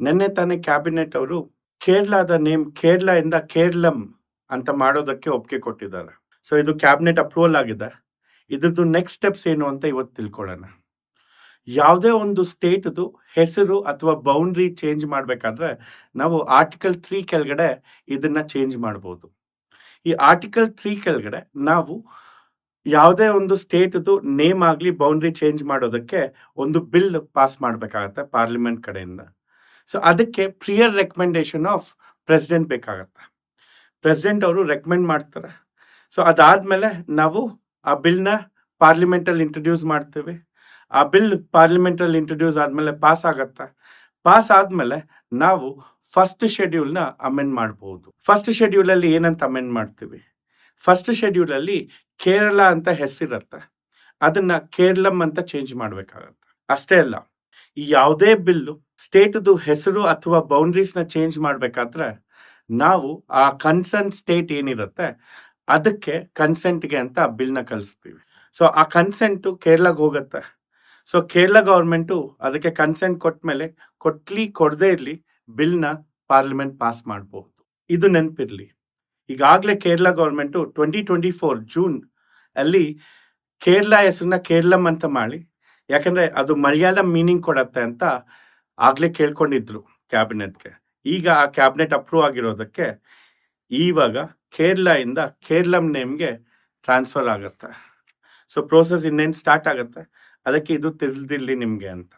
ನಿನ್ನೆ ತಾನೇ ಕ್ಯಾಬಿನೆಟ್ ಅವರು ಕೇರಳದ ನೇಮ್ ಕೇರಳದಿಂದ ಕೇರಳಂ ಅಂತ ಮಾಡೋದಕ್ಕೆ ಒಪ್ಪಿಗೆ ಕೊಟ್ಟಿದ್ದಾರೆ. ಸೊ ಇದು ಕ್ಯಾಬಿನೆಟ್ ಅಪ್ರೂವಲ್ ಆಗಿದೆ. ಇದ್ರದ್ದು ನೆಕ್ಸ್ಟ್ ಸ್ಟೆಪ್ಸ್ ಏನು ಅಂತ ಇವತ್ತು ತಿಳ್ಕೊಳ್ಳೋಣ. ಯಾವುದೇ ಒಂದು ಸ್ಟೇಟ್‌ದು ಹೆಸರು ಅಥವಾ ಬೌಂಡರಿ ಚೇಂಜ್ ಮಾಡಬೇಕಾದ್ರೆ ನಾವು ಆರ್ಟಿಕಲ್ 3 ಕೆಳಗಡೆ ಇದನ್ನ ಚೇಂಜ್ ಮಾಡ್ಬೋದು. ಈ ಆರ್ಟಿಕಲ್ 3 ಕೆಳಗಡೆ ನಾವು ಯಾವುದೇ ಒಂದು ಸ್ಟೇಟ್‌ದು ನೇಮ್ ಆಗಲಿ ಬೌಂಡರಿ ಚೇಂಜ್ ಮಾಡೋದಕ್ಕೆ ಒಂದು ಬಿಲ್ ಪಾಸ್ ಮಾಡಬೇಕಾಗತ್ತೆ ಪಾರ್ಲಿಮೆಂಟ್ ಕಡೆಯಿಂದ. ಸೊ ಅದಕ್ಕೆ ಪ್ರಿಯರ್ ರೆಕಮೆಂಡೇಶನ್ ಆಫ್ ಪ್ರೆಸಿಡೆಂಟ್ ಬೇಕಾಗತ್ತೆ. ಪ್ರೆಸಿಡೆಂಟ್ ಅವರು ರೆಕಮೆಂಡ್ ಮಾಡ್ತಾರೆ. ಸೊ ಅದಾದ್ಮೇಲೆ ನಾವು ಆ ಬಿಲ್‌ನ ಪಾರ್ಲಿಮೆಂಟಲ್ಲಿ ಇಂಟ್ರೊಡ್ಯೂಸ್ ಮಾಡ್ತೀವಿ. ಆ ಬಿಲ್ ಪಾರ್ಲಿಮೆಂಟಲ್ಲಿ ಇಂಟ್ರೊಡ್ಯೂಸ್ ಆದ್ಮೇಲೆ ಪಾಸ್ ಆಗತ್ತೆ. ಪಾಸ್ ಆದ್ಮೇಲೆ ನಾವು ಫಸ್ಟ್ ಶೆಡ್ಯೂಲ್‌ನ ಅಮೆಂಡ್ ಮಾಡ್ಬೋದು. ಫಸ್ಟ್ ಶೆಡ್ಯೂಲಲ್ಲಿ ಏನಂತ ಅಮೆಂಡ್ ಮಾಡ್ತೀವಿ? ಫಸ್ಟ್ ಶೆಡ್ಯೂಲಲ್ಲಿ ಕೇರಳ ಅಂತ ಹೆಸರಿರತ್ತೆ. ಅದನ್ನ ಕೇರಳಂ ಅಂತ ಚೇಂಜ್ ಮಾಡಬೇಕಾಗತ್ತೆ. ಅಷ್ಟೇ ಅಲ್ಲ, ಈ ಯಾವುದೇ ಬಿಲ್ಲು ಸ್ಟೇಟ್‌ದು ಹೆಸರು ಅಥವಾ ಬೌಂಡರೀಸ್‌ನ ಚೇಂಜ್ ಮಾಡಬೇಕಾದ್ರೆ ನಾವು ಆ ಕನ್ಸರ್ನ್ ಸ್ಟೇಟ್ ಏನಿರುತ್ತೆ ಅದಕ್ಕೆ ಕನ್ಸೆಂಟ್‌ಗೆ ಅಂತ ಬಿಲ್‌ನ ಕಳಿಸ್ತೀವಿ. ಸೊ ಆ ಕನ್ಸೆಂಟು ಕೇರಳಗೆ ಹೋಗುತ್ತೆ. ಸೊ ಕೇರಳ ಗವರ್ಮೆಂಟು ಅದಕ್ಕೆ ಕನ್ಸೆಂಟ್ ಕೊಟ್ಮೇಲೆ ಕೊಡದೇ ಇರಲಿ ಬಿಲ್‌ನ ಪಾರ್ಲಿಮೆಂಟ್ ಪಾಸ್ ಮಾಡಬಹುದು. ಇದು ನೆನಪಿರಲಿ. ಈಗಾಗಲೇ ಕೇರಳ ಗವರ್ಮೆಂಟು 2024 ಜೂನ್ ಅಲ್ಲಿ ಕೇರಳ ಹೆಸರನ್ನ ಕೇರಳಂ ಅಂತ ಮಾಡಿ, ಯಾಕಂದ್ರೆ ಅದು ಮಲಯಾಳಂ ಮೀನಿಂಗ್ ಕೊಡತ್ತೆ ಅಂತ ಆಗ್ಲೇ ಕೇಳ್ಕೊಂಡಿದ್ರು ಕ್ಯಾಬಿನೆಟ್‌ಗೆ. ಈಗ ಆ ಕ್ಯಾಬಿನೆಟ್ ಅಪ್ರೂವ್ ಆಗಿರೋದಕ್ಕೆ ಇವಾಗ ಕೇರಳ ಇಂದ ಕೇರಳಂ ನೇಮ್‌ಗೆ ಟ್ರಾನ್ಸ್ಫರ್ ಆಗತ್ತೆ. ಸೊ ಪ್ರೋಸೆಸ್ ಇನ್ನೇನು ಸ್ಟಾರ್ಟ್ ಆಗತ್ತೆ. ಅದಕ್ಕೆ ಇದು ತಿಳಿದಿರಲಿ ನಿಮಗೆ ಅಂತ.